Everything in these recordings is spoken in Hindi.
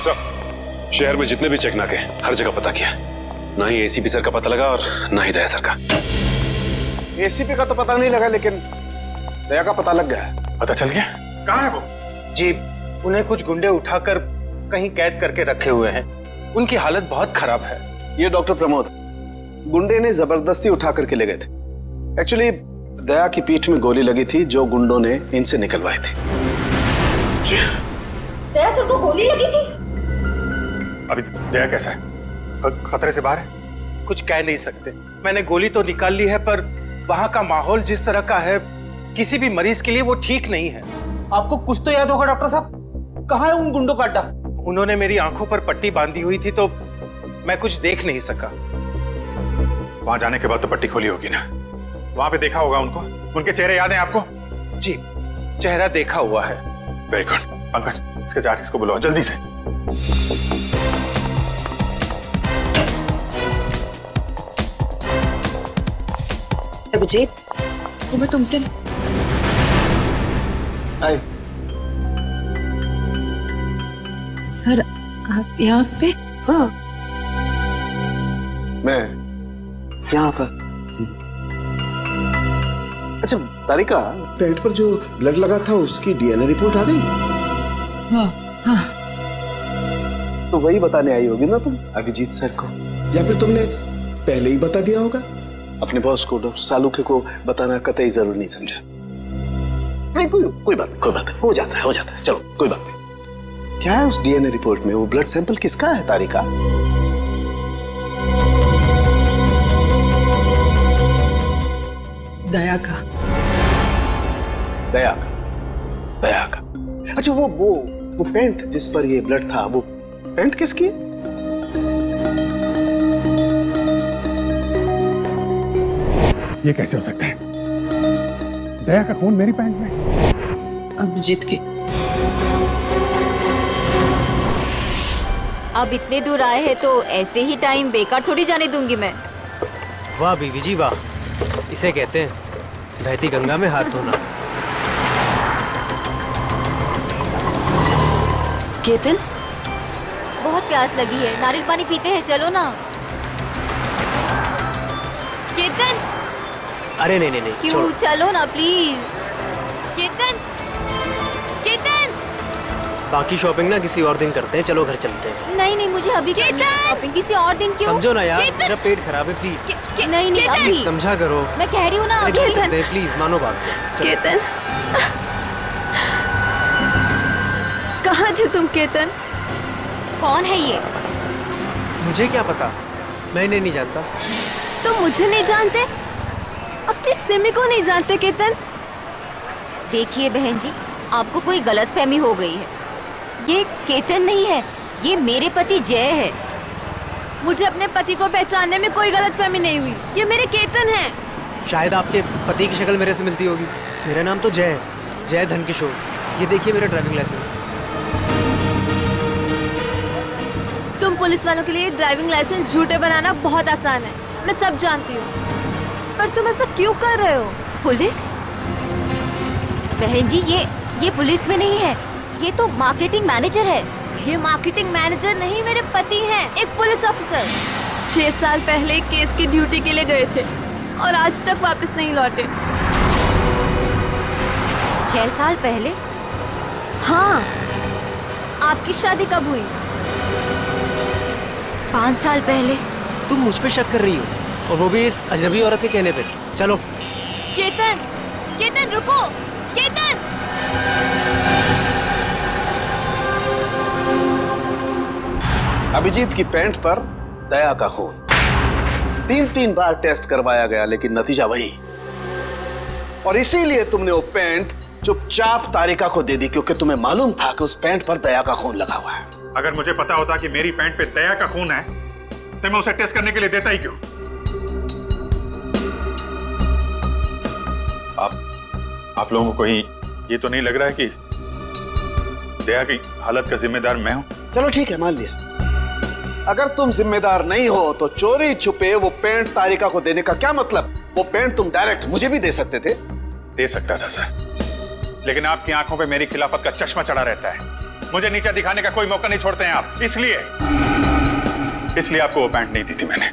सर, शहर में जितने भी चेक नाके हर जगह पता किया, ना ही एसीपी सर का पता लगा और ना ही दया सर का। एसीपी का तो पता नहीं लगा, लेकिन दया का पता लग गया। पता चल गया? कहाँ है वो? जी, उन्हें कुछ गुंडे उठाकर कहीं कैद करके रखे हुए हैं। उनकी हालत बहुत खराब है। ये डॉक्टर प्रमोद, गुंडे ने जबरदस्ती उठा करके ले गए थे। एक्चुअली दया की पीठ में गोली लगी थी जो गुंडों ने इनसे निकलवाई थी। क्या? दया सर को गोली लगी थी? अभी दया कैसा है? खतरे से बाहर है? कुछ कह नहीं सकते। मैंने गोली तो निकाल ली है, पर वहां का माहौल जिस तरह का है, किसी भी मरीज के लिए वो ठीक नहीं है। आपको कुछ तो याद होगा डॉक्टर साहब, कहाँ है उन गुंडों का अड्डा? उन्होंने मेरी आंखों पर पट्टी बांधी हुई थी तो मैं कुछ देख नहीं सका। वहां जाने के बाद तो पट्टी खोली होगी ना, वहां पे देखा होगा उनको। उनके चेहरे याद हैं आपको? जी, चेहरा देखा हुआ है। Very good. पंकज, इसके जाट को बुलाओ जल्दी से। अभिजीत, वो मैं तुमसे आए। सर, आप यहाँ पे? हाँ, मैं यहाँ पर। अच्छा तारिका, पेट पर जो ब्लड लगा था उसकी डीएनए रिपोर्ट आ गई? हाँ हाँ। तो वही बताने आई होगी ना तुम अभिजीत सर को, या फिर तुमने पहले ही बता दिया होगा? अपने बॉस को, डॉक्टर सालुखे को बताना कतई जरूरी नहीं समझा? नहीं, कोई बात नहीं, कोई बात नहीं, हो जाता है, चलो कोई बात नहीं। क्या है उस डीएनए रिपोर्ट में? वो ब्लड सैंपल किसका है तारिका? दया का। दया का। अच्छा, वो पेंट जिस पर ये ब्लड था, वो पेंट किसकी? ये कैसे हो सकता है? दया का खून मेरी पैंट में? अभिजीत की। अब इतने दूर आए हैं तो ऐसे ही टाइम बेकार थोड़ी जाने दूंगी मैं। वाह बीवी जी वाह, इसे कहते हैं बहती गंगा में हाथ धोना। केतन, बहुत प्यास लगी है, नारियल पानी पीते हैं, चलो ना। केतन, अरे नहीं, क्यों? छोड़ो। चलो ना प्लीज। केतन, केतन। बाकी शॉपिंग ना किसी और दिन करते हैं, चलो घर चलते हैं। नहीं, मुझे अभी शॉपिंग किसी और दिन। क्यों? समझो ना यार, मेरा पेट खराब है, प्लीज। नहीं अभी समझा करो। मैं कह रही हूँ ना। प्लीज मानो बात। केतन, कहाँ थे तुम केतन? कौन है ये? मुझे क्या पता, मैं इन्हें नहीं जानता। तुम मुझे नहीं जानते, अपनी सिमी को नहीं जानते केतन? देखिए बहन जी, आपको कोई गलतफहमी हो गई है। ये केतन नहीं है, ये मेरे पति जय है। मुझे अपने पति को पहचानने में कोई गलतफहमी नहीं हुई, ये मेरे केतन हैं। शायद आपके पति की शक्ल मेरे से मिलती होगी। मेरा नाम तो जय है, जय धनकिशोर। ये देखिए मेरा ड्राइविंग लाइसेंस। तुम पुलिस वालों के लिए ड्राइविंग लाइसेंस झूठे बनाना बहुत आसान है, मैं सब जानती हूँ, पर तुम ऐसा क्यों कर रहे हो? पुलिस? बहन जी, ये पुलिस में नहीं है, ये तो मार्केटिंग मैनेजर है। ये मार्केटिंग मैनेजर नहीं, मेरे पति हैं, एक पुलिस ऑफिसर। 6 साल पहले केस की ड्यूटी के लिए गए थे और आज तक वापस नहीं लौटे। 6 साल पहले? हाँ। आपकी शादी कब हुई? 5 साल पहले। तुम मुझ पे शक कर रही हो, और वो भी इस अजनबी औरत के कहने पे। चलो। केतन, केतन रुको, केतन। अभिजीत की पैंट पर दया का खून 3 बार टेस्ट करवाया गया, लेकिन नतीजा वही। और इसीलिए तुमने वो पैंट चुपचाप तारिका को दे दी, क्योंकि तुम्हें मालूम था कि उस पैंट पर दया का खून लगा हुआ है। अगर मुझे पता होता कि मेरी पैंट पे दया का खून है तो मैं उसे टेस्ट करने के लिए देता ही क्यों? आप लोगों को कहीं ये तो नहीं लग रहा है कि दया की हालत का जिम्मेदार मैं हूं? चलो ठीक है, मान लिया। अगर तुम जिम्मेदार नहीं हो तो चोरी छुपे वो पैंट तारिका को देने का क्या मतलब? वो पैंट तुम डायरेक्ट मुझे भी दे सकते थे। दे सकता था सर, लेकिन आपकी आंखों पे मेरी खिलाफत का चश्मा चढ़ा रहता है, मुझे नीचा दिखाने का कोई मौका नहीं छोड़ते हैं आप, इसलिए आपको वो पैंट नहीं दी थी मैंने।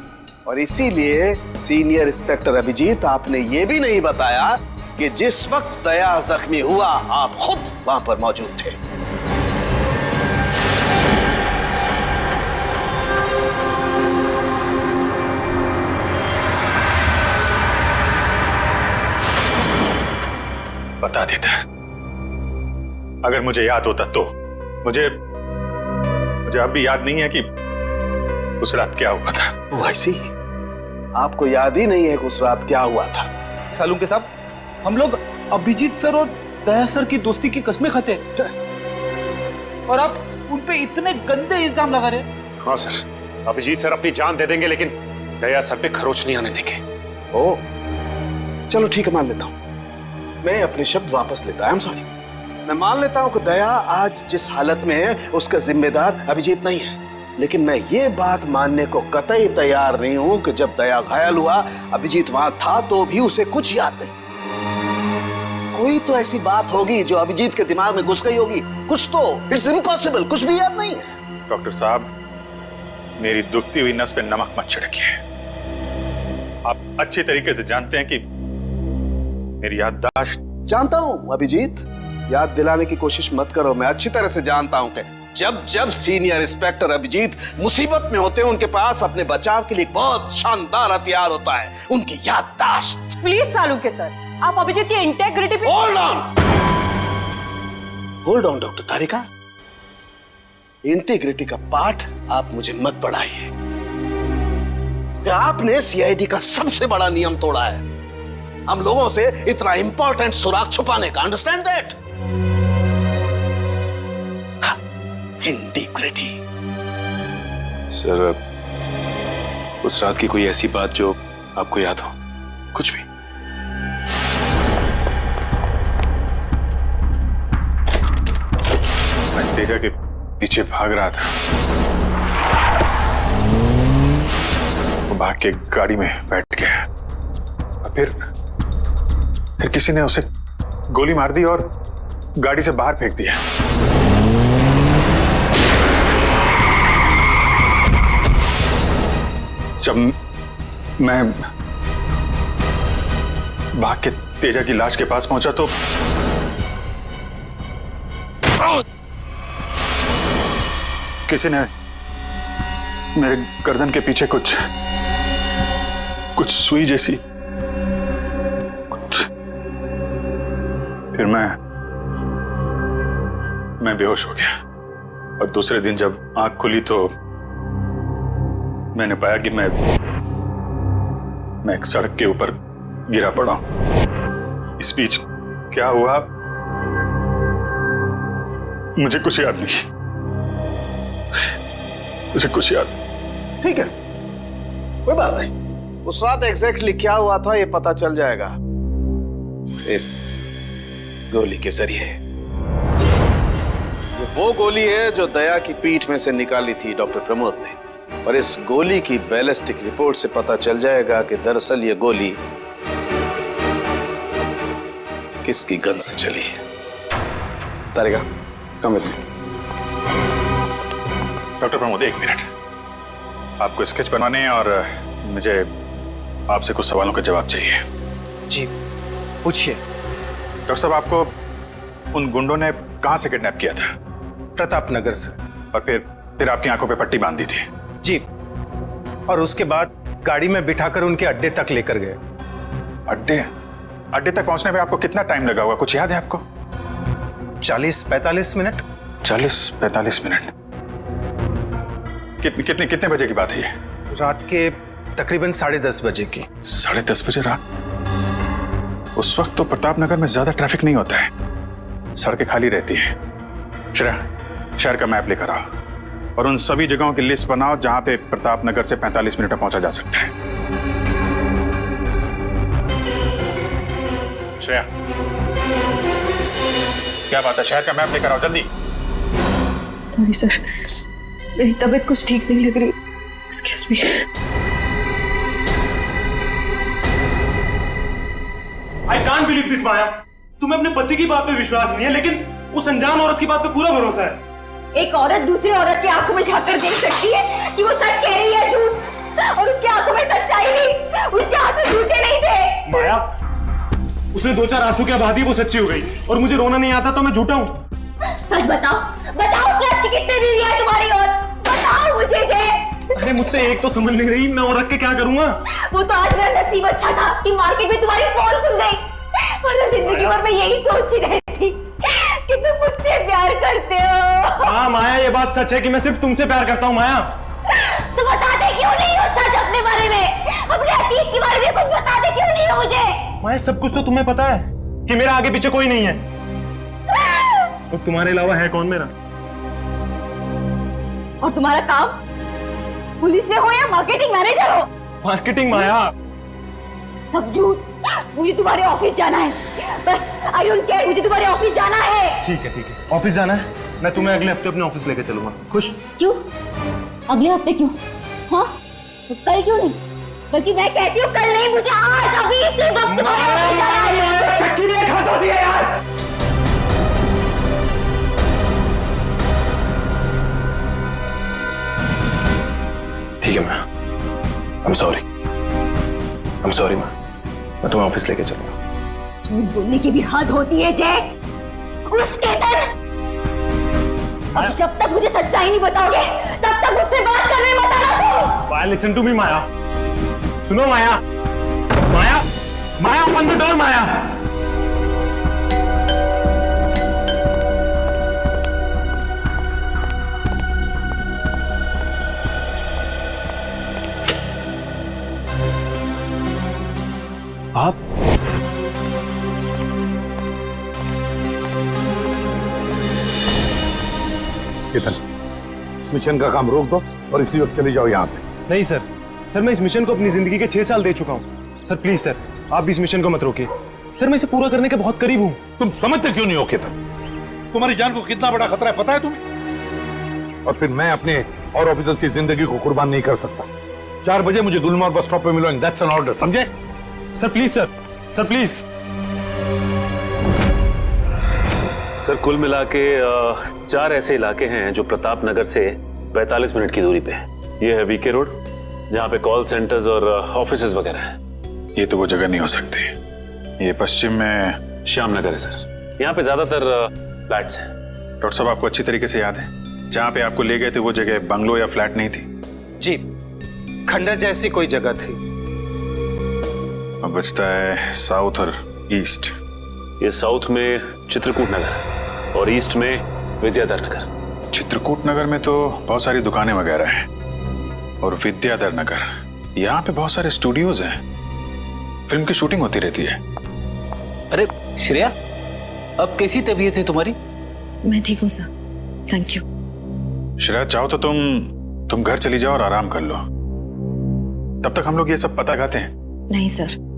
और इसीलिए सीनियर इंस्पेक्टर अभिजीत, आपने ये भी नहीं बताया कि जिस वक्त दया जख्मी हुआ आप खुद वहां पर मौजूद थे। बता देता, अगर मुझे याद होता तो। मुझे अब भी याद नहीं है कि उस रात क्या हुआ था। वो ऐसी ही आपको याद ही नहीं है कि उस रात क्या हुआ था। सालुंके साहब, हम लोग अभिजीत सर और दया सर की दोस्ती की कस्में खाते हैं और आप उन पे इतने गंदे इल्जाम लगा रहे हैं। हाँ सर, अभिजीत सर अपनी जान दे देंगे लेकिन दया सर पे खरोच नहीं आने देंगे। ओ, चलो ठीक है, मान लेता हूं। मैं अपने शब्द वापस लेता हूं। I am sorry. मैं मान लेता हूं कि दया आज जिस हालत में है उसका जिम्मेदार अभिजीत नहीं है, लेकिन मैं ये बात मानने को कतई तैयार नहीं हूं कि जब दया घायल हुआ अभिजीत वहां था तो भी उसे कुछ याद नहीं। कोई तो ऐसी बात होगी जो अभिजीत के दिमाग में घुस गई होगी, कुछ तो। इट्स इम्पॉसिबल, कुछ भी याद नहीं है। डॉक्टर साहब, मेरी दुखती हुई नस पे नमक मत छिड़किए। आप अच्छी तरीके से जानते हैं कि मेरी याददाश्त। जानता हूं अभिजीत, याद दिलाने की कोशिश मत करो। मैं अच्छी तरह से जानता हूं कि जब सीनियर इंस्पेक्टर अभिजीत मुसीबत में होते हैं उनके पास अपने बचाव के लिए बहुत शानदार हथियार होता है, उनकी याददाश्त। प्लीज सालुंके सर, आप अभिजीत की इंटेग्रिटी पे hold on doctor Tarika, integrity का पाठ आप मुझे मत पढ़ाइए कि आपने सीआईडी का सबसे बड़ा नियम तोड़ा है, हम लोगों से इतना इंपॉर्टेंट सुराग छुपाने का। Understand that? इंटीग्रिटी। सर, उस रात की कोई ऐसी बात जो आपको याद हो? कुछ भी? मैं तेजा के पीछे भाग रहा था, वो भाग के गाड़ी में बैठ गया और फिर किसी ने उसे गोली मार दी और गाड़ी से बाहर फेंक दिया। जब मैं भाग के तेजा की लाश के पास पहुंचा तो किसी ने मेरे गर्दन के पीछे कुछ सुई जैसी, फिर मैं बेहोश हो गया और दूसरे दिन जब आंख खुली तो मैंने पाया कि मैं एक सड़क के ऊपर गिरा पड़ा। इस बीच क्या हुआ मुझे कुछ याद नहीं, मुझे कुछ याद। ठीक है, कोई बात नहीं। उस रात एग्जैक्टली क्या हुआ था ये पता चल जाएगा इस गोली के जरिए। ये वो गोली है जो दया की पीठ में से निकाली थी डॉक्टर प्रमोद ने, और इस गोली की बैलिस्टिक रिपोर्ट से पता चल जाएगा कि दरअसल ये गोली किसकी गन से चली है। Tarika, come with me. Doctor Pramod, एक मिनट। आपको स्केच बनवाने हैं और मुझे आपसे कुछ सवालों के जवाब चाहिए। जी पूछिए। डॉक्टर साहब, आपको उन गुंडों ने कहां से किडनैप किया था? प्रताप नगर से। और फिर आपकी आंखों पे पट्टी बांध दी थी? जी, और उसके बाद गाड़ी में बिठाकर उनके अड्डे तक लेकर गए। अड्डे तक पहुंचने में आपको कितना टाइम लगा होगा, कुछ याद है आपको? 40-45 मिनट। 40-45 मिनट। कितने बजे की बात है ये? रात के तकरीबन 10:30 बजे की। 10:30 बजे रात? उस वक्त तो प्रताप नगर में ज्यादा ट्रैफिक नहीं होता है, सड़कें खाली रहती है। शहर का मैप लेकर आओ और उन सभी जगहों की लिस्ट बनाओ जहां पे प्रताप नगर से 45 मिनट में पहुंचा जा सकता है। श्रेया, क्या बात है? शहर का मैप लेकर आओ जल्दी। सॉरी सर, मेरी तबीयत कुछ ठीक नहीं लग रही। Excuse me. I can't believe this Maya. तुम्हें अपने पति की बात पे विश्वास नहीं है लेकिन उस अनजान औरत की बात पे पूरा भरोसा है। एक औरत दूसरी औरत की आंखों में झांक कर देख सकती है कि वो सच कह रही है झूठ, और उसकी आंखों में सच्चाई नहीं, उसके आंसू झूठे नहीं थे। माया, उसने 2-4 आंसू के बाद ही वो सच्ची हो गई, और मुझे रोना नहीं आता तो मैं झूठा हूँ। सच बताओ, बताओ सच की कितने बीवी है तुम्हारी, और बताओ मुझे जय। अरे मुझसे एक तो समझ नहीं रही, मैं और रख के क्या करूंगा? वो तो आज मेरा नसीब अच्छा था कि मार्केट में तुम्हारी पोल खुल गई, वरना जिंदगी भर मैं यही सोचती रहती कि तुम मुझसे प्यार करते हो। हाँ माया, ये बात सच है कि मैं सिर्फ तुमसे प्यार करता हूँ माया। तुम बताते क्यों नहीं हो सच अपने बारे में, अपने अतीत के बारे में कुछ बताते क्यों नहीं हो मुझे? माया, सब कुछ तो तुम्हें पता है कि मेरा आगे पीछे कोई नहीं है, और तुम्हारे अलावा है कौन मेरा? और तुम्हारा काम पुलिस में हो या मार्केटिंग मैनेजर हो? मार्केटिंग माया, सब झूठ। मुझे तुम्हारे ऑफिस जाना है, बस आई डोंट केयर, मुझे तुम्हारे ऑफिस जाना है। ठीक है ऑफिस जाना है, मैं तुम्हें अगले हफ्ते अपने ऑफिस लेके चलूंगा। खुश? क्यों अगले हफ्ते क्यों? हाँ कल क्यों नहीं? बल्कि मैं कहती हूँ कल नहीं, मुझे आज अभी इसी वक्त तुम्हारे ऑफिस जाना है। शक्की ने खा तो दिया यार। ठीक है मैं I'm sorry मैं तुम्हें ऑफिस लेके चलूंगा। झूठ बोलने की भी हद होती है जय। उस केतन, अब जब तक मुझे सच्चाई नहीं बताओगे तब तक मुझसे बात करने मत आना तुम। माया, लिसन टू मी माया, सुनो माया, ओपन द डोर माया। आप केतन, मिशन का काम रोक दो और इसी वक्त चले जाओ यहाँ से। नहीं सर, मैं इस मिशन को अपनी जिंदगी के 6 साल दे चुका हूँ। सर प्लीज सर, आप भी इस मिशन को मत रोकिए। सर मैं इसे पूरा करने के बहुत करीब हूँ। तुम समझते क्यों नहीं हो केतन? तुम्हारी जान को कितना बड़ा खतरा है पता है तुम्हें? और फिर मैं अपने और ऑफिसर्स की जिंदगी को कुर्बान नहीं कर सकता। 4 बजे मुझे गुलमोहर बस स्टॉप पे मिलो, एंड दैट्स एन ऑर्डर, समझे? Sir please sir please. Sir कुल मिला के 4 ऐसे इलाके हैं जो प्रताप नगर से 45 मिनट की दूरी पे है। ये है वीके रोड, जहाँ पे कॉल सेंटर्स और ऑफिसेज वगैरह हैं। ये तो वो जगह नहीं हो सकती। ये पश्चिम में श्याम नगर है सर, यहाँ पे ज्यादातर फ्लैट्स हैं। डॉक्टर साहब, आपको अच्छी तरीके से याद है जहाँ पे आपको ले गए थे वो जगह बंगलो या फ्लैट नहीं थी? जी, खंडर जैसी कोई जगह थी। अब बचता है साउथ और ईस्ट। ये साउथ में चित्रकूट नगर और ईस्ट में विद्याधर नगर। चित्रकूट नगर में तो बहुत सारी दुकानें वगैरह हैं, और विद्याधर नगर यहाँ पे बहुत सारे स्टूडियोज हैं, फिल्म की शूटिंग होती रहती है। अरे श्रेया, अब कैसी तबीयत है तुम्हारी? मैं ठीक हूँ सर, थैंक यू। श्रेया, चाहो तो तुम घर चली जाओ और आराम कर लो, तब तक हम लोग ये सब पता लगाते हैं। नहीं सर,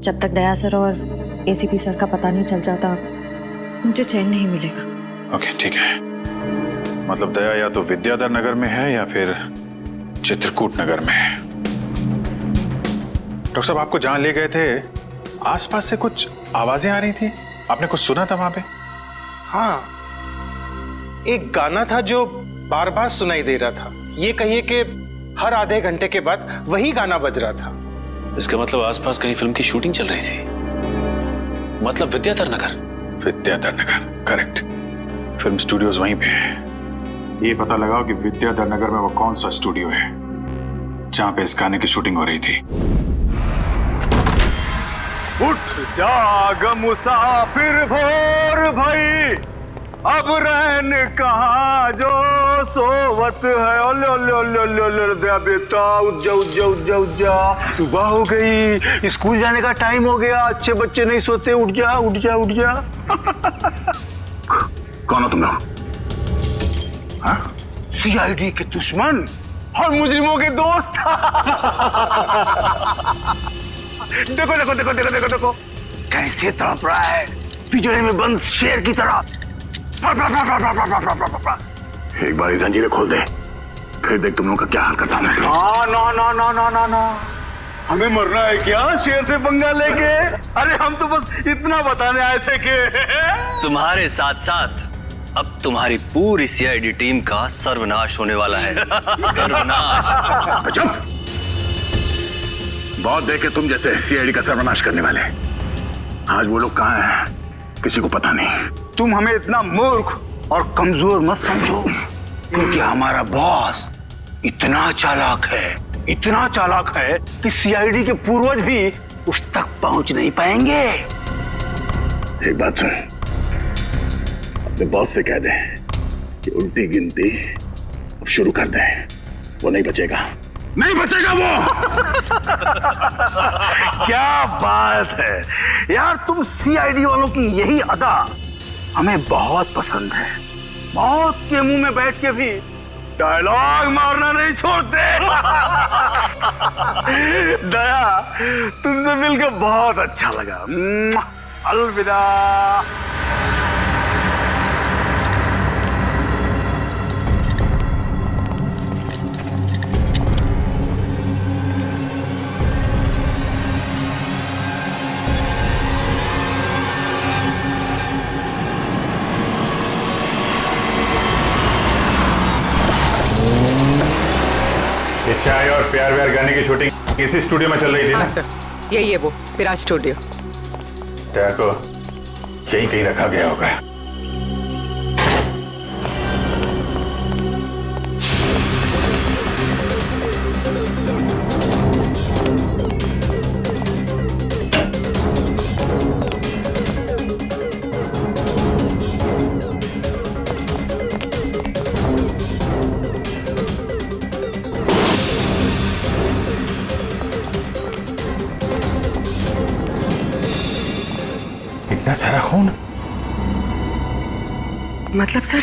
जब तक दया सर और एसीपी सर का पता नहीं चल जाता मुझे चैन नहीं मिलेगा। ओके ठीक है, मतलब दया या तो विद्याधर नगर में है या फिर चित्रकूट नगर में है। डॉक्टर साहब, आपको जहां ले गए थे आसपास से कुछ आवाजें आ रही थी, आपने कुछ सुना था वहां पे? हाँ, एक गाना था जो बार बार सुनाई दे रहा था। ये कहिए कि हर आधे घंटे के बाद वही गाना बज रहा था। इसका मतलब आसपास कहीं फिल्म की शूटिंग चल रही थी, मतलब Vidyadhar Nagar. Vidyadhar Nagar, correct. Film studios वहीं पे है। ये पता लगाओ कि विद्याधर नगर में वो कौन सा स्टूडियो है जहां पे इस गाने की शूटिंग हो रही थी। उठ जाग मुसाफिर भोर भाई, अब रहन कहाँ जो सोवत है। ओले ओले ओले ओले ओले दया बेटा, उठ जा उठ जा उठ जा उठ जा, सुबह हो गई, स्कूल जाने का टाइम हो गया, अच्छे बच्चे नहीं सोते, उठ जा उठ जा उठ जा। कौन हो तुम लोग? सीआईडी के दुश्मन और मुजरिमों के दोस्त। देखो देखो देखो देखो देखो देखो कैसे तड़प रहा है पिंजरे में बंद शेर की तरह। एक बार जंजीरें खोल दे, फिर देख तुम लोगों का क्या हाल करता हूं मैं। ना हमें मरना है क्या शेर से पंगा लेके? अरे हम तो बस इतना बताने आए थे कि तुम्हारे साथ साथ अब तुम्हारी पूरी सीआईडी टीम का सर्वनाश होने वाला है। सर्वनाश। चुप! बहुत देखे तुम जैसे सीआईडी का सर्वनाश करने वाले। आज वो लोग कहाँ हैं किसी को पता नहीं। तुम हमें इतना मूर्ख और कमजोर मत समझो, क्योंकि हमारा बॉस इतना चालाक है कि सीआईडी के पूर्वज भी उस तक पहुंच नहीं पाएंगे। एक बात सुन, अपने बॉस से कह दे कि उल्टी गिनती अब शुरू कर दे। वो नहीं बचेगा वो। क्या बात है यार, तुम सीआईडी वालों की यही अदा हमें बहुत पसंद है। मौत के मुंह में बैठ के भी डायलॉग मारना नहीं छोड़ते। दया, तुमसे मिलकर बहुत अच्छा लगा। अलविदा। चाय और प्यार व्यार गाने की शूटिंग इसी स्टूडियो में चल रही थी ना? सर, यही है वो विराज स्टूडियो। को यहीं कहीं रखा गया होगा। इतना सारा खून? मतलब सर,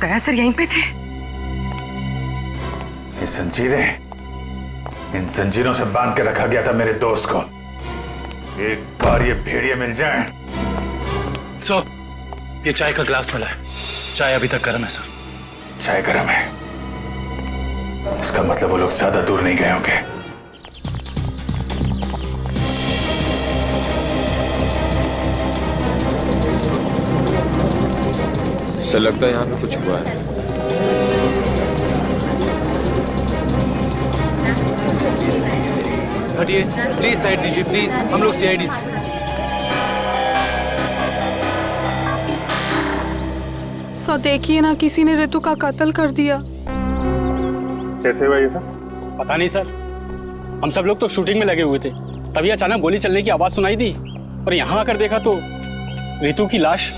दया सर यहीं पे थे? ये जंजीरें, इन जंजीरों से बांध के रखा गया था मेरे दोस्त को। एक बार ये भेड़िए मिल जाएं। सर, ये चाय का ग्लास मिला है। चाय अभी तक गर्म है सर। चाय गर्म है? इसका मतलब वो लोग ज्यादा दूर नहीं गए होंगे। ऐसा लगता है यहाँ पे कुछ हुआ है। हटिए प्लीज, साइड दीजिए प्लीज, हम लोग सीआईडी से। सो देखिए ना, किसी ने ऋतु का कत्ल कर दिया। कैसे हुआ ये सब? पता नहीं सर, हम सब लोग तो शूटिंग में लगे हुए थे, तभी अचानक गोली चलने की आवाज सुनाई दी और यहाँ आकर देखा तो ऋतु की लाश।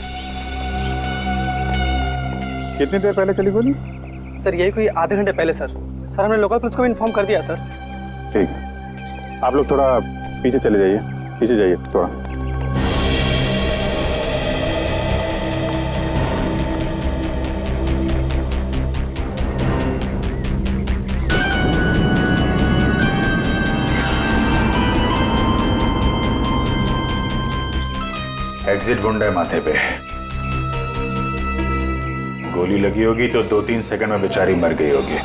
कितनी देर पहले चली गोली? सर यही कोई आधे घंटे पहले सर। सर हमने लोकल पुलिस को भी इन्फॉर्म कर दिया सर। ठीक है, आप लोग थोड़ा पीछे चले जाइए, पीछे जाइए थोड़ा। एग्जिट गुंडा माथे पे। गोली लगी होगी तो 2-3 सेकंड में बेचारी मर गई होगी।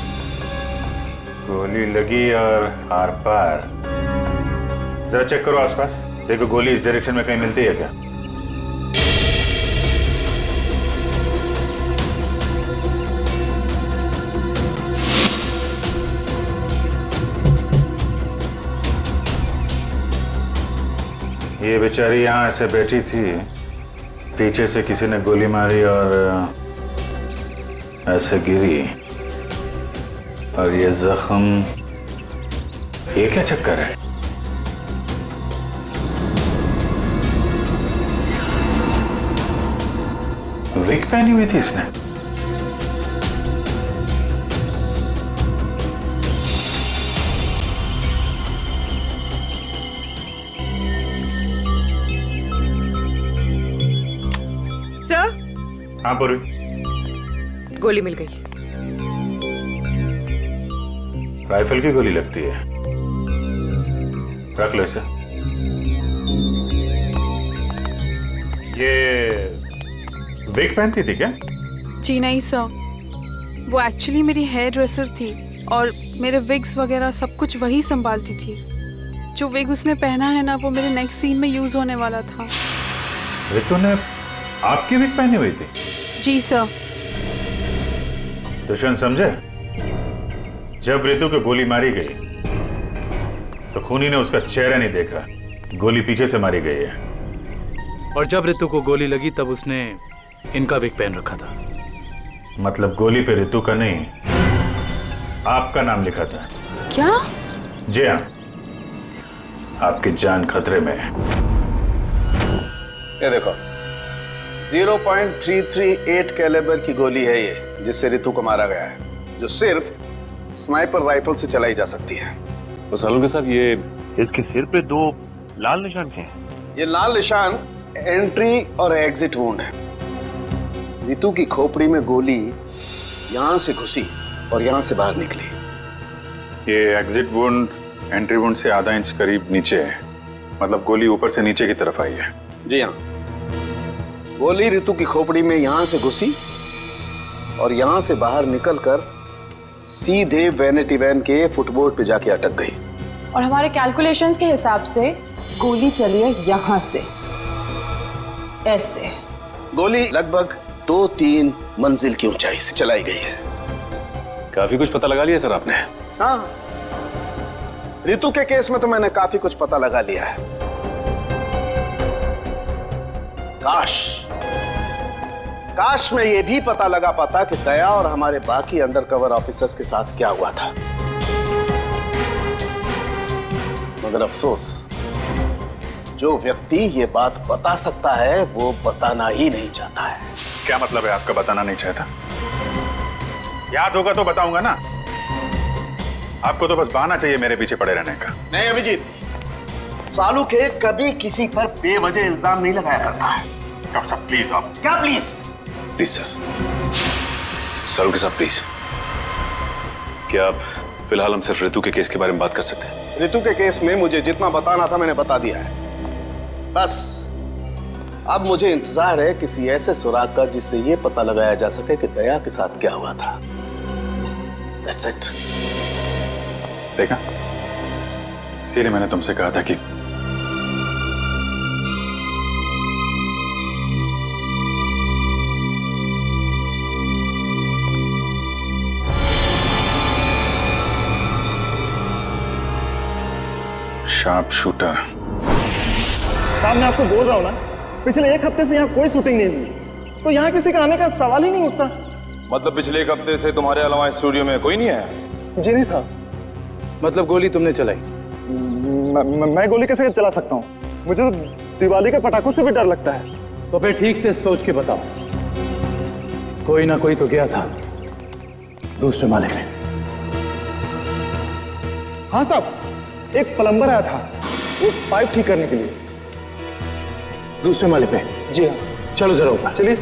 गोली लगी और आर पार। जरा चेक करो आसपास, देखो गोली इस डायरेक्शन में कहीं मिलती है क्या? ये बेचारी यहाँ ऐसे बैठी थी, पीछे से किसी ने गोली मारी और ऐसे गिरी, और ये जख्म, ये क्या चक्कर है? विग पहनी हुई थी इसने। सर? हाँ पूर्वी। गोली मिल गई। राइफल की गोली लगती है, रख लो इसे। ये विग पहनती थी क्या? जी नहीं सर, वो एक्चुअली मेरी हेयर ड्रेसर थी और मेरे विग्स वगैरह सब कुछ वही संभालती थी। जो विग उसने पहना है ना, वो मेरे नेक्स्ट सीन में यूज होने वाला था। ऋतु ने आपकी विग पहनी हुई थी? जी सर। दुष्यंत समझे, जब रितु को गोली मारी गई तो खूनी ने उसका चेहरा नहीं देखा, गोली पीछे से मारी गई है। और जब रितु को गोली लगी तब उसने इनका विग पहन रखा था। मतलब गोली पे रितु का नहीं, आपका नाम लिखा था। क्या? जी हाँ, आपकी जान खतरे में है। ये देखो 0.338 कैलिबर की गोली है ये, जिससे रितु को मारा गया है, जो सिर्फ स्नाइपर राइफल से चलाई जा सकती है। तो सालुंके साहब, ये इसके सिर पे 2 लाल निशान क्या हैं? ये लाल निशान एंट्री और एग्जिट वुंड है। रितु की खोपड़ी में गोली यहां से घुसी और यहां से बाहर निकली। ये एग्जिट वुंड एंट्री वुंड से आधा इंच करीब नीचे है, मतलब गोली ऊपर से नीचे की तरफ आई है। जी हाँ, गोली रितु की खोपड़ी में यहां से घुसी और यहां से बाहर निकलकर सीधे वैनिटी वैन के फुटबोर्ड पे जाके अटक गई। और हमारे कैलकुलेशंस के हिसाब से गोली चली है यहां से, ऐसे। गोली लगभग 2-3 मंजिल की ऊंचाई से चलाई गई है। काफी कुछ पता लगा लिया सर आपने? हाँ, रितु के केस में तो मैंने काफी कुछ पता लगा लिया है। काश में ये भी पता लगा पाता कि दया और हमारे बाकी अंडरकवर ऑफिसर्स के साथ क्या हुआ था, मगर अफसोस, जो व्यक्ति ये बात बता सकता है वो बताना ही नहीं चाहता है। क्या मतलब है आपका बताना नहीं चाहता? याद होगा तो बताऊंगा ना। आपको तो बस बहाना चाहिए मेरे पीछे पड़े रहने का। नहीं अभिजीत, सालुके कभी किसी पर बेवजह इल्जाम नहीं लगाया करता है। डॉक्टर साहब प्लीज। आप क्या प्लीज? प्लीज सर, सालुंके साहब प्लीज, क्या आप फिलहाल हम सिर्फ रितु के केस के बारे में बात कर सकते हैं? रितु के केस में मुझे जितना बताना था मैंने बता दिया है। बस अब मुझे इंतजार है किसी ऐसे सुराग का जिससे ये पता लगाया जा सके कि दया के साथ क्या हुआ था। That's it. देखा, इसीलिए मैंने तुमसे कहा था कि शार्प शूटर। साहब मैं आपको बोल रहा हूँ ना, पिछले 1 हफ्ते से यहाँ कोई शूटिंग नहीं हुई, तो यहाँ किसी का आने का सवाल ही नहीं उठता। मतलब पिछले 1 हफ्ते से तुम्हारे अलावा स्टूडियो में कोई नहीं आया? जी नहीं साहब। मतलब गोली तुमने चलाई? मैं गोली कैसे चला सकता हूँ? मुझे तो दिवाली के पटाखों से भी डर लगता है। तो फिर ठीक से सोच के बताओ, कोई ना कोई तो गया था दूसरे माले में। हाँ साहब, एक प्लम्बर आया था वो पाइप ठीक करने के लिए। दूसरे माले पे? जी हाँ। चलो जरा ऊपर चलिए।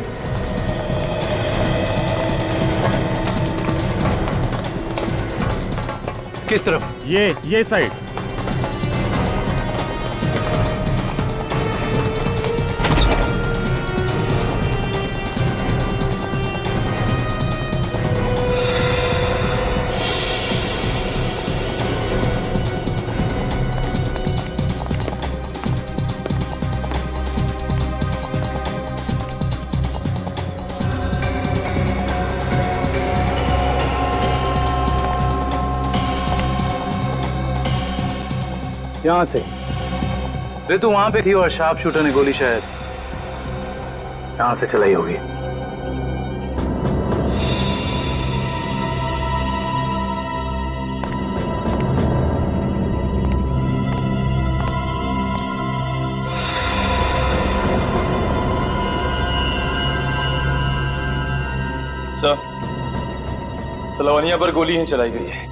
किस तरफ? ये साइड। यहां से रितु वहां पे थी और शार्प शूटर ने गोली शायद यहां से चलाई होगी। सलवनिया पर गोली ही चलाई गई है।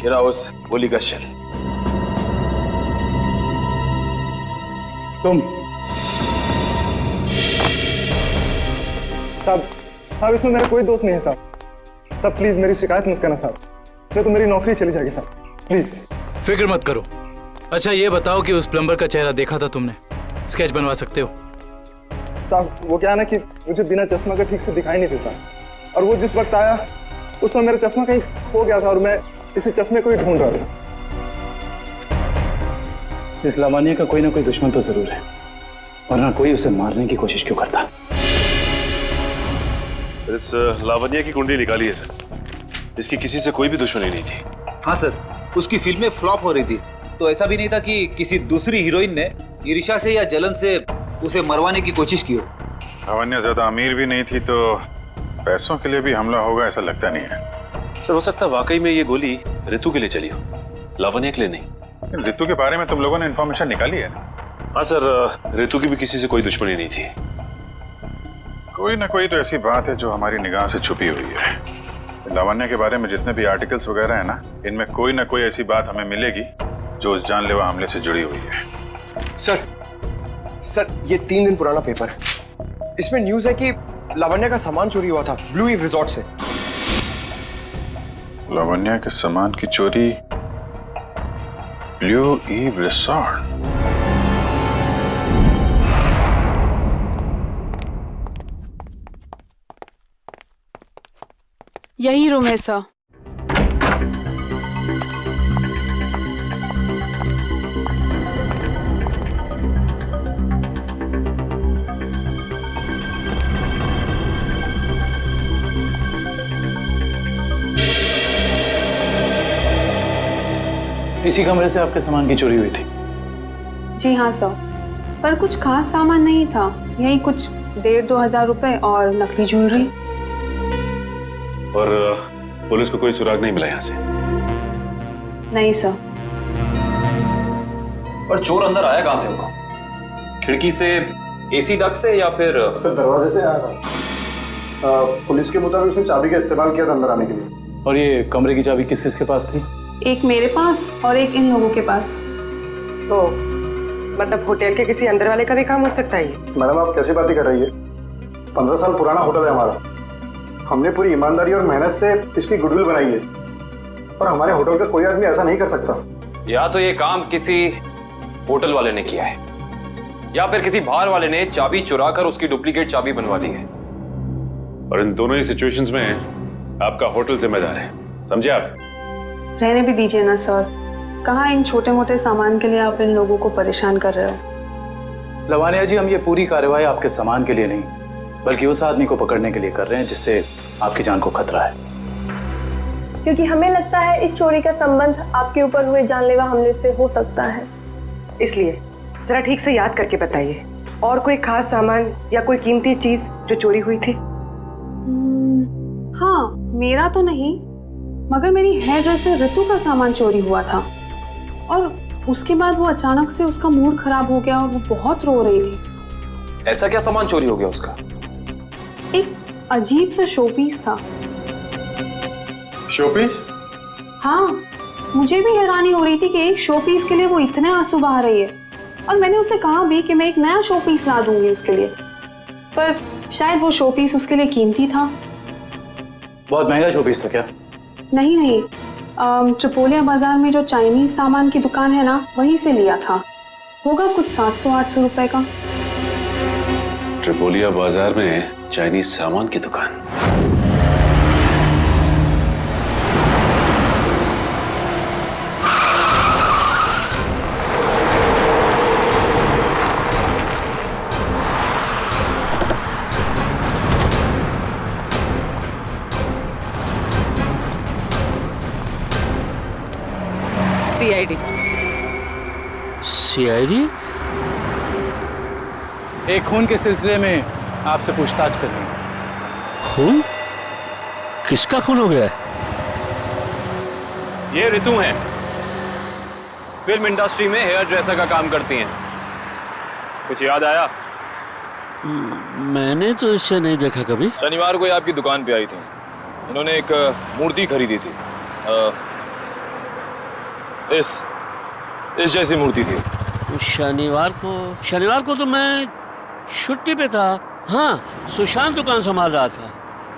गिरा उस गोली का शेल। तुम? साहब इसमें मेरा कोई दोस्त नहीं है साहब। प्लीज मेरी शिकायत मत करना साहब, नहीं तो मेरी नौकरी चली जाएगी साहब, प्लीज। फिक्र मत करो। अच्छा ये बताओ कि उस प्लम्बर का चेहरा देखा था तुमने? स्केच बनवा सकते हो? साहब वो क्या है ना कि मुझे बिना चश्मा का ठीक से दिखाई नहीं देता, और वो जिस वक्त आया उस समय मेरा चश्मा कहीं खो गया था और मैं इसी चश्मे को ही ढूंढ रहा था। इस लावानिया का कोई ना कोई दुश्मन तो जरूर है, वरना कोई उसे मारने की कोशिश क्यों करता? इस लावण्या की कुंडली निकाली है सर। इसकी किसी से कोई भी दुश्मनी नहीं थी। हाँ सर, उसकी फिल्में फ्लॉप हो रही थी, तो ऐसा भी नहीं था कि किसी दूसरी हीरोइन ने ईर्ष्या से या जलन से उसे मरवाने की कोशिश की हो। लावण्या ज्यादा अमीर भी नहीं थी, तो पैसों के लिए भी हमला होगा ऐसा लगता नहीं है। सर हो सकता है वाकई में ये गोली ऋतु के लिए चली हो, लावण्या के लिए नहीं। ऋतु के बारे में तुम लोगों ने इन्फॉर्मेशन निकाली है ना? हाँ सर, ऋतु की भी किसी से कोई दुश्मनी नहीं थी। कोई ना कोई तो ऐसी बात है जो हमारी निगाह से छुपी हुई है। लावण्या के बारे में जितने भी आर्टिकल्स वगैरह है ना, इनमें कोई ना कोई ऐसी बात हमें मिलेगी जो उस जानलेवा हमले से जुड़ी हुई है। सर ये 3 दिन पुराना पेपर है। इसमें न्यूज है कि लावण्या का सामान चोरी हुआ था ब्लू ईव रिजॉर्ट से। लावण्या के सामान की चोरी ब्लू ईव रिसॉर्ट? यही रूम है सर। इसी कमरे से आपके सामान की चोरी हुई थी? जी हाँ सर, पर कुछ खास सामान नहीं था, यही कुछ 1,500-2 हज़ार रुपए और नकली ज्वेलरी। और पुलिस को कोई सुराग नहीं मिला यहाँ से? नहीं सर। पर चोर अंदर आया कहाँ से होगा? खिड़की से, एसी डक्ट से, या फिर दरवाजे से आया था। पुलिस के मुताबिक उसने चाबी का इस्तेमाल किया था अंदर आने के लिए। और ये कमरे की चाबी किस किस के पास थी? एक मेरे पास और एक इन लोगों के पास। तो मतलब होटल के किसी अंदर वाले का भी काम हो सकता है? मैडम आप कैसी बातें कर रही है? 15 साल पुराना होटल है हमारा। हमने पूरी ईमानदारी और मेहनत से इसकी गुडविल बनाई है, और हमारे होटल का कोई आदमी ऐसा नहीं कर सकता। या तो ये काम किसी होटल वाले ने किया है, या फिर किसी बाहर वाले ने चाबी चुरा कर उसकी डुप्लीकेट चाबी बनवा ली है। और इन दोनों ही सिचुएशंस में आपका होटल जिम्मेदार है, समझे आप? रहने भी दीजिए ना सर, कहाँ इन छोटे मोटे सामान के लिए आप इन लोगों को परेशान कर रहे हो? लावण्या जी, हम ये पूरी कार्रवाई आपके सामान के लिए नहीं, बल्कि उस आदमी को पकड़ने के लिए कर रहे हैं जिससे आपकी जान को खतरा है। क्योंकि हमें लगता है इस चोरी का संबंध आपके ऊपर हुए जानलेवा हमले से हो सकता है। इसलिए जरा ठीक से याद करके बताइए, और कोई खास सामान या कोई कीमती चीज जो चोरी हुई थी? हाँ, मेरा तो नहीं, मगर मेरी हेयर ड्रेसर ऋतु का सामान चोरी हुआ था, और उसके बाद वो अचानक से उसका मूड खराब हो गया और वो बहुत रो रही थी। ऐसा क्या सामान चोरी हो गया उसका? एक अजीब सा शोपीस था। शोपीस? हाँ, मुझे भी हैरानी हो रही थी कि एक शोपीस के लिए वो इतने आंसू बहा रही है, और मैंने उसे कहा भी कि मैं एक नया शोपीस ला दूंगी उसके लिए, पर शायद वो शोपीस उसके लिए कीमती था। बहुत महंगा शोपीस था क्या? नहीं, ट्रिपोलिया बाजार में जो चाइनीज सामान की दुकान है ना, वहीं से लिया था। होगा कुछ 700-800 रुपए का। ट्रिपोलिया बाजार में चाइनीज सामान की दुकान? सीआईडी? एक खून के सिलसिले में आपसे पूछताछ करनी है। खून? किसका खून हो गया है? ये ऋतु हैं, फिल्म इंडस्ट्री में हेयर ड्रेसर का काम करती हैं। कुछ याद आया? मैंने तो इसे नहीं देखा कभी। शनिवार को ये आपकी दुकान पे आई थी। इन्होंने एक मूर्ति खरीदी थी, इस जैसी मूर्ति थी। शनिवार को तो मैं छुट्टी पे था। हाँ, सुशांत दुकान संभाल रहा था।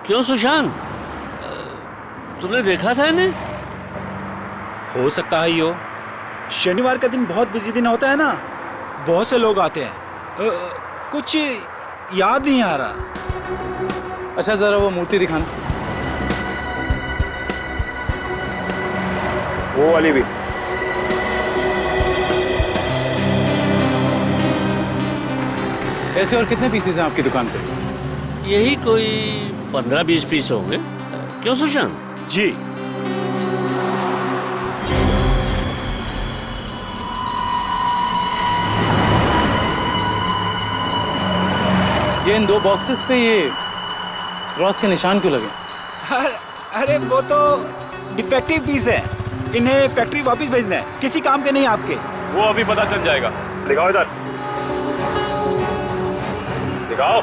क्यों सुशांत, तुमने देखा था इन्हें? हो सकता है यो, शनिवार का दिन बहुत बिजी दिन होता है ना, बहुत से लोग आते हैं। कुछ याद नहीं आ रहा। अच्छा, जरा वो मूर्ति दिखाना। वो वाली भी। ऐसे और कितने पीसेस हैं आपकी दुकान पे? यही कोई 15-20 पीस होंगे। क्यों सुशांत? जी। ये इन 2 बॉक्सेस पे ये क्रॉस के निशान क्यों लगे? अरे वो तो डिफेक्टिव पीस है, इन्हें फैक्ट्री वापस भेजना है, किसी काम के नहीं आपके। वो अभी पता चल जाएगा। दिखाओ इधर, दिखाओ।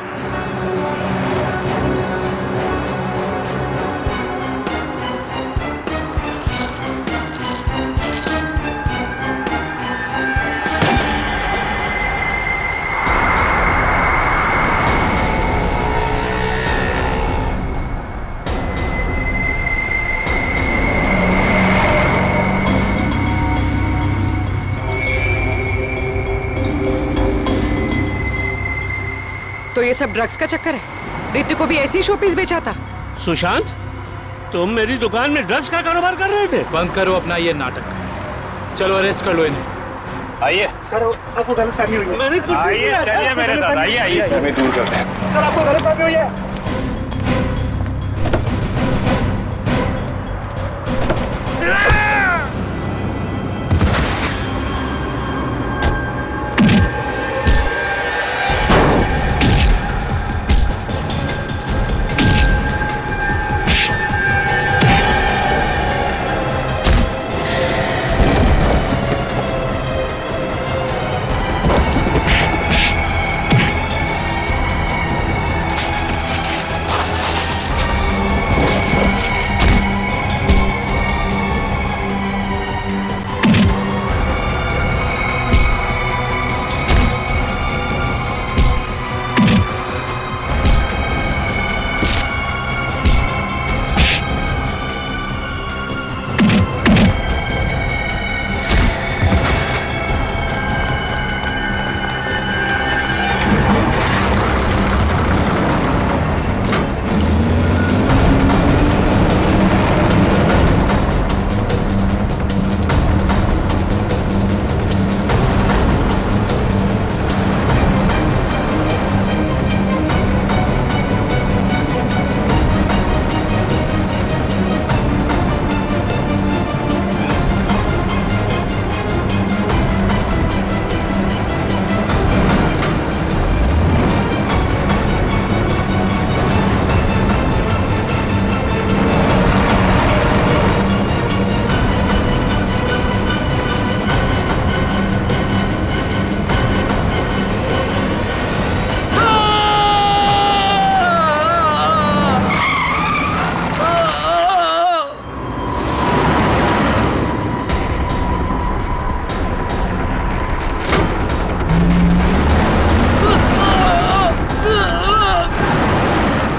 तो ये सब ड्रग्स का चक्कर है? रितु को भी ऐसी ही शोपीस बेचा था? सुशांत, तुम मेरी दुकान में ड्रग्स का कारोबार कर रहे थे? बंद करो अपना ये नाटक। चलो अरेस्ट कर लो इन्हें। आइए सर, आपको गलतफहमी हुई है। मैंने कुछ नहीं किया। चलिए मेरे साथ, आइए आइए, हमें दूर करते हैं। सर, आपको गलतफहमी हुई है।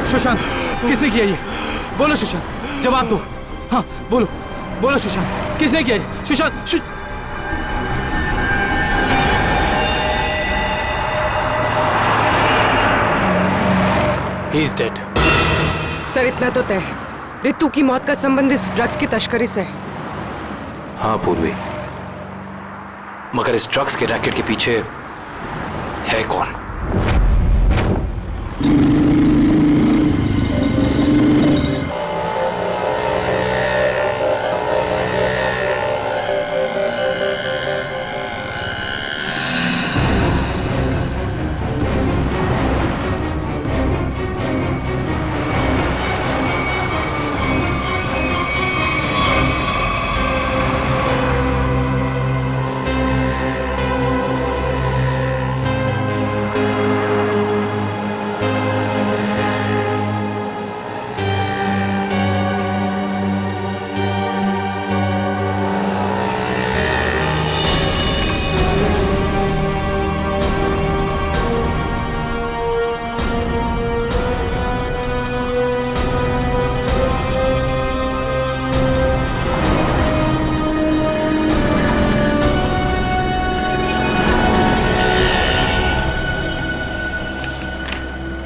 सुशांत, किसने किया ये? बोलो सुशांत, जवाब दो। हाँ बोलो, बोलो सुशांत, किसने किया ये? Sushant, He is dead. Sir, इतना तो तय है, रितु की मौत का संबंध इस ड्रग्स की तस्करी से है। हाँ पूर्वी, मगर इस ड्रग्स के रैकेट के पीछे है कौन?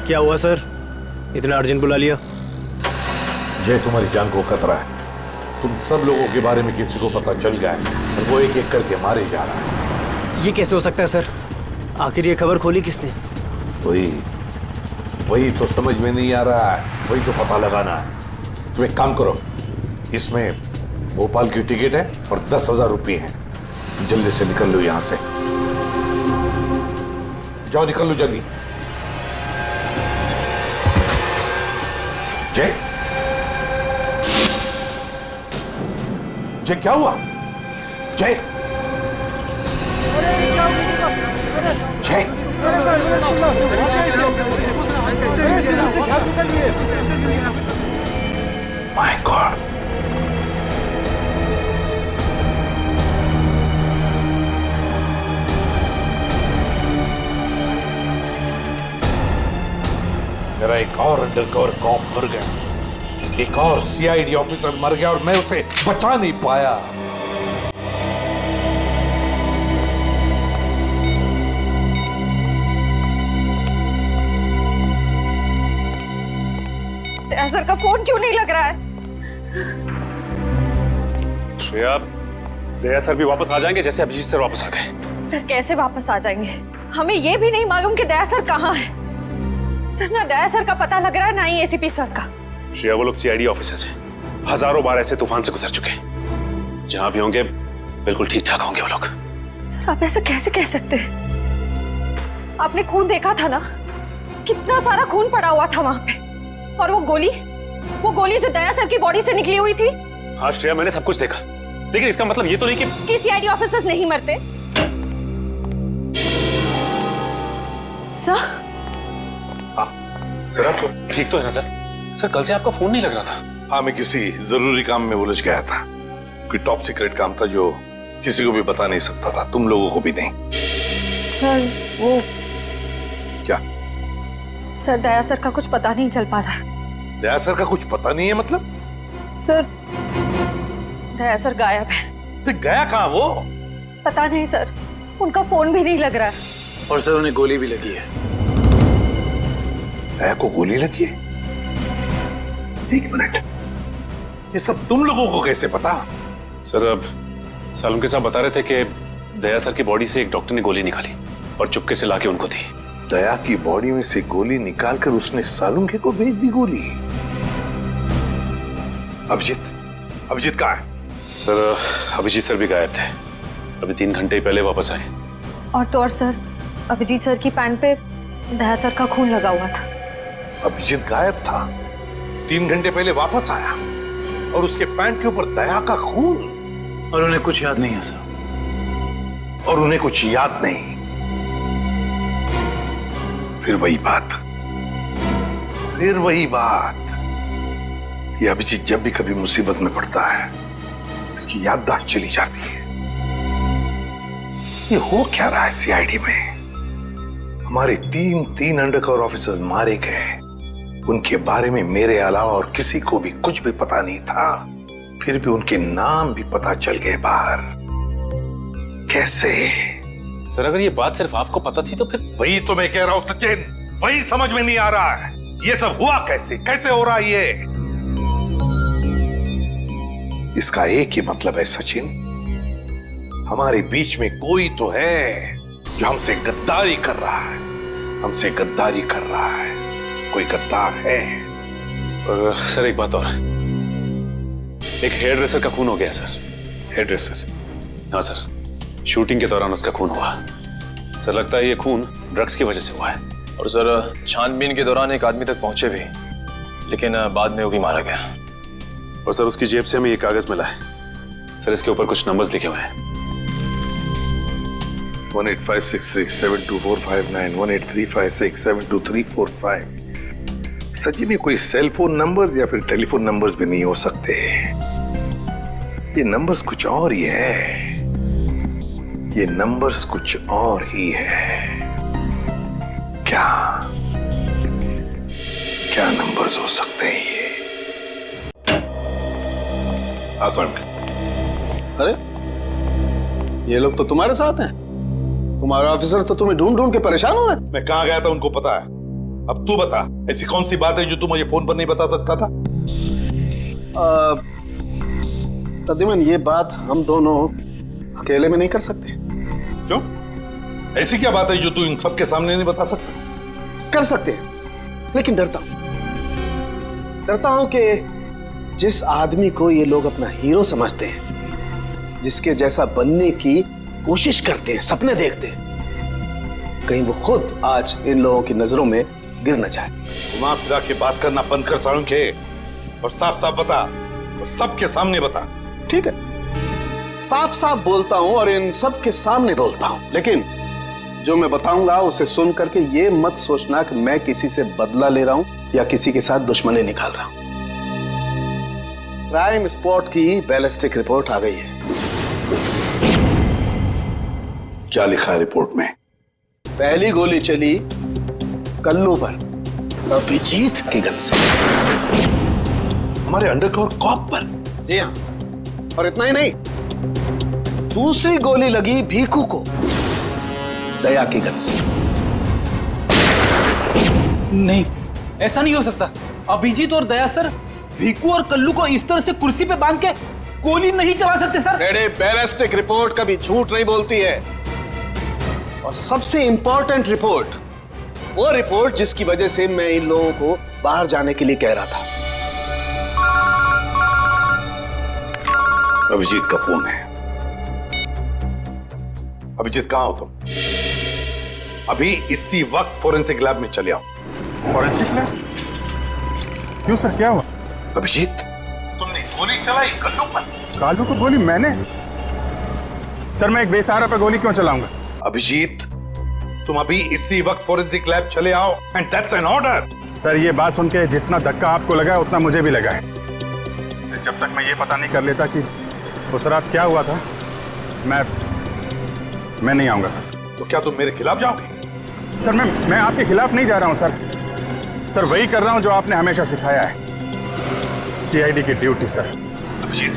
क्या हुआ सर, इतना अर्जेंट बुला लिया? जय, तुम्हारी जान को खतरा है। तुम सब लोगों के बारे में किसी को पता चल गया है और वो एक एक करके मारे जा रहा है। ये कैसे हो सकता है सर? आखिर ये खबर खोली किसने? वही वही तो समझ में नहीं आ रहा है, वही तो पता लगाना है। तुम एक काम करो, इसमें भोपाल की टिकट है और 10,000 रुपये हैं। जल्दी से निकल लो यहां से, जाओ निकल लो जल्दी। जय जय, क्या हुआ? जय जय, माय गॉड, मेरा एक और अंडरकवर कॉप मर गया, एक और सीआईडी ऑफिसर मर गया और मैं उसे बचा नहीं पाया। सर का फोन क्यों नहीं लग रहा है? श्रेया, दया सर भी वापस आ जाएंगे जैसे अभिजीत सर वापस आ गए। सर कैसे वापस आ जाएंगे? हमें ये भी नहीं मालूम कि दया सर कहाँ है। सर ना दया सर का पता लग रहा है ना ही एसीपी सर का। श्रेया, वो लोग सीआईडी ऑफिसर्स हैं, हजारों बार ऐसे तूफान से गुजर चुके हैं। जहां भी होंगे बिल्कुल ठीक ठाक होंगे वो लोग। सर आप ऐसा कैसे कह सकते हैं? आपने खून देखा था ना, कितना सारा खून पड़ा हुआ था वहां पे। और वो गोली जो दया सर की बॉडी से निकली हुई थी। हाँ श्रेया, मैंने सब कुछ देखा, लेकिन इसका मतलब ये तो नहीं कि सीआईडी ऑफिसर्स नहीं मरते। सर सर आप ठीक तो है ना सर? सर कल से आपका फोन नहीं लग रहा था। हाँ, मैं किसी जरूरी काम में उलझ गया था। कोई टॉप सीक्रेट काम था जो किसी को भी बता नहीं सकता था, तुम लोगों को भी नहीं। सर वो क्या? सर दया सर का कुछ पता नहीं चल पा रहा है। दया सर का कुछ पता नहीं है मतलब? सर दया सर गायब है। तो गया कहाँ वो? पता नहीं सर, उनका फोन भी नहीं लग रहा है। और सर उन्हें गोली भी लगी है। दया को गोली लगी है? एक मिनट, ये सब तुम लोगों को कैसे पता? सर अब सालुंके साहब बता रहे थे कि दया सर की बॉडी से एक डॉक्टर ने गोली निकाली और चुपके से लाके उनको दी। दया की बॉडी में से गोली निकालकर उसने सालुंके को भेज दी गोली। अभिजीत कहाँ है? सर अभिजीत सर भी गायब थे, अभी 3 घंटे ही पहले वापस आए। और तो और सर, अभिजीत सर की पैंट पे दया सर का खून लगा हुआ था। अभिजीत गायब था, 3 घंटे पहले वापस आया और उसके पैंट के ऊपर दया का खून। और उन्हें कुछ याद नहीं है सर। और उन्हें कुछ याद नहीं। फिर वही बात, ये अभिजीत जब भी कभी मुसीबत में पड़ता है इसकी याददाश्त चली जाती है। ये हो क्या रहा है सीआईडी में? हमारे 3 अंडरकवर ऑफिसर्स मारे गए, उनके बारे में मेरे अलावा और किसी को भी कुछ भी पता नहीं था, फिर भी उनके नाम भी पता चल गए बाहर। कैसे? सर अगर ये बात सिर्फ आपको पता थी तो फिर? वही तो मैं कह रहा हूं सचिन, वही समझ में नहीं आ रहा है। ये सब हुआ कैसे हो रहा है ये? इसका एक ही मतलब है सचिन, हमारे बीच में कोई तो है जो हमसे गद्दारी कर रहा है, कोई गद्दार है। और सर एक बात और, एक हेयर ड्रेसर का खून हो गया सर। Hair dresser? हाँ सर, शूटिंग के दौरान उसका खून हुआ। सर लगता है ये खून ड्रग्स की वजह से हुआ है। और सर छानबीन के दौरान एक आदमी तक पहुंचे भी, लेकिन बाद में वो भी मारा गया। और सर उसकी जेब से हमें ये कागज मिला है सर, इसके ऊपर कुछ नंबर्स लिखे हुए हैं। 18563724591 18356723445। सचिन, ये कोई सेल फोन नंबर या फिर टेलीफोन नंबर्स भी नहीं हो सकते। ये नंबर्स कुछ और ही है, ये नंबर्स कुछ और ही है। क्या नंबर्स हो सकते हैं ये? आसंक, अरे ये लोग तो तुम्हारे साथ हैं। तुम्हारा ऑफिसर तो तुम्हें ढूंढ के परेशान हो रहे। मैं कहां गया था उनको पता है। अब तू बता, ऐसी कौन सी बात है जो तू मुझे फोन पर नहीं बता सकता था? तकरीबन ये बात हम दोनों अकेले में नहीं कर सकते। क्यों? ऐसी क्या बात है जो तू इन सबके सामने नहीं बता सकता? कर सकते हैं, लेकिन डरता हूं कि जिस आदमी को ये लोग अपना हीरो समझते हैं, जिसके जैसा बनने की कोशिश करते हैं, सपने देखते हैं, कहीं वो खुद आज इन लोगों की नजरों में गिर न जाए। घुमा फिरा के बात करना बंद कर सालुंखे और साफ साफ बता, और सबके सामने बता। ठीक है, साफ साफ बोलता हूं और इन सब के सामने बोलता हूं, लेकिन जो मैं बताऊंगा उसे सुन करके ये मत सोचना कि मैं किसी से बदला ले रहा हूं या किसी के साथ दुश्मनी निकाल रहा हूं। क्राइम स्पॉट की बैलिस्टिक रिपोर्ट आ गई है। क्या लिखा है रिपोर्ट में? पहली गोली चली कल्लू पर, अभिजीत की गन से। हमारे अंडरकवर कॉप पर? जी हाँ, और इतना ही नहीं, दूसरी गोली लगी भीखू को, दया की गन से। नहीं, ऐसा नहीं हो सकता। अभिजीत और दया सर भीकू और कल्लू को इस तरह से कुर्सी पे बांध के गोली नहीं चला सकते सर। रेडे, बैलिस्टिक रिपोर्ट कभी झूठ नहीं बोलती है। और सबसे इंपॉर्टेंट रिपोर्ट, वो रिपोर्ट जिसकी वजह से मैं इन लोगों को बाहर जाने के लिए कह रहा था। अभिजीत का फोन है। अभिजीत, कहां हो तुम? अभी इसी वक्त फोरेंसिक लैब में चले आओ। Forensic lab? क्यों सर, क्या हुआ? अभिजीत, तुमने गोली चलाई कल्लू पर। कालू को गोली मैंने? सर, मैं एक बेसहारा पे गोली क्यों चलाऊंगा? अभिजीत, तुम अभी इसी वक्त फोरेंसिक लैब चले आओ, and that's an order. Sir, ये बात सुन के जितना धक्का आपको लगा है उतना मुझे भी लगा है। जब तक मैं ये पता नहीं कर लेता कि उस रात क्या हुआ था, मैं नहीं आऊंगा सर। तो क्या तुम मेरे खिलाफ जाओगे? सर, मैं आपके खिलाफ नहीं जा रहा हूं सर। सर, वही कर रहा हूं जो आपने हमेशा सिखाया है, सीआईडी की ड्यूटी सर। अभिजीत,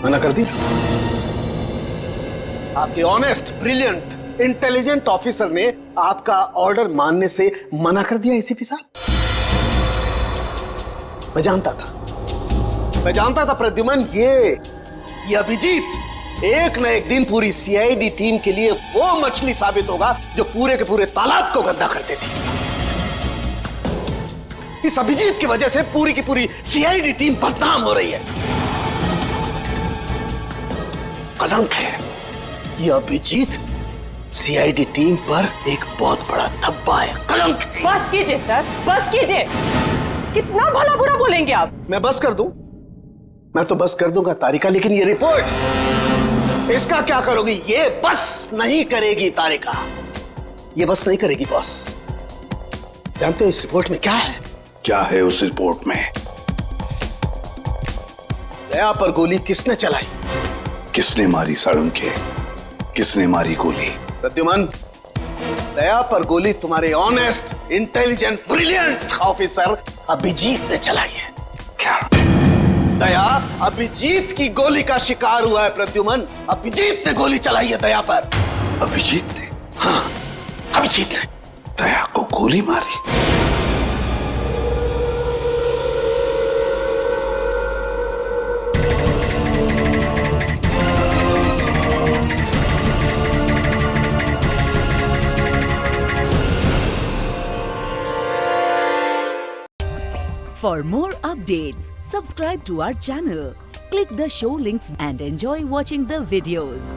मना कर दिया? आपके ऑनेस्ट, ब्रिलियंट, इंटेलिजेंट ऑफिसर ने आपका ऑर्डर मानने से मना कर दिया एसीपी साहब। मैं जानता था प्रद्युमन, ये अभिजीत एक न एक दिन पूरी सीआईडी टीम के लिए वो मछली साबित होगा जो पूरे के पूरे तालाब को गंदा कर देती। इस अभिजीत की वजह से पूरी की पूरी सीआईडी टीम बदनाम हो रही है। कलंक है ये अभिजीत, सीआईडी टीम पर एक बहुत बड़ा धब्बा है, कलंक। बस कीजिए सर, बस कीजिए। कितना भला बुरा बोलेंगे आप? मैं बस कर दूं? मैं तो बस कर दूंगा तारिका, लेकिन ये रिपोर्ट, इसका क्या करोगी? ये बस नहीं करेगी तारिका, ये बस नहीं करेगी बॉस। जानते हो इस रिपोर्ट में क्या है? क्या है उस रिपोर्ट में? दया पर गोली किसने चलाई? किसने मारी सालुंखे? किसने मारी गोली? प्रद्युमन, दया पर गोली तुम्हारे honest, intelligent, brilliant officer Abhijeet ने चलाई है। क्या? दया अभिजीत की गोली का शिकार हुआ है प्रद्युमन। अभिजीत ने गोली चलाई है दया पर। अभिजीत ने? हाँ, अभिजीत ने दया को गोली मारी। For more updates, subscribe to our channel, click the show links and enjoy watching the videos.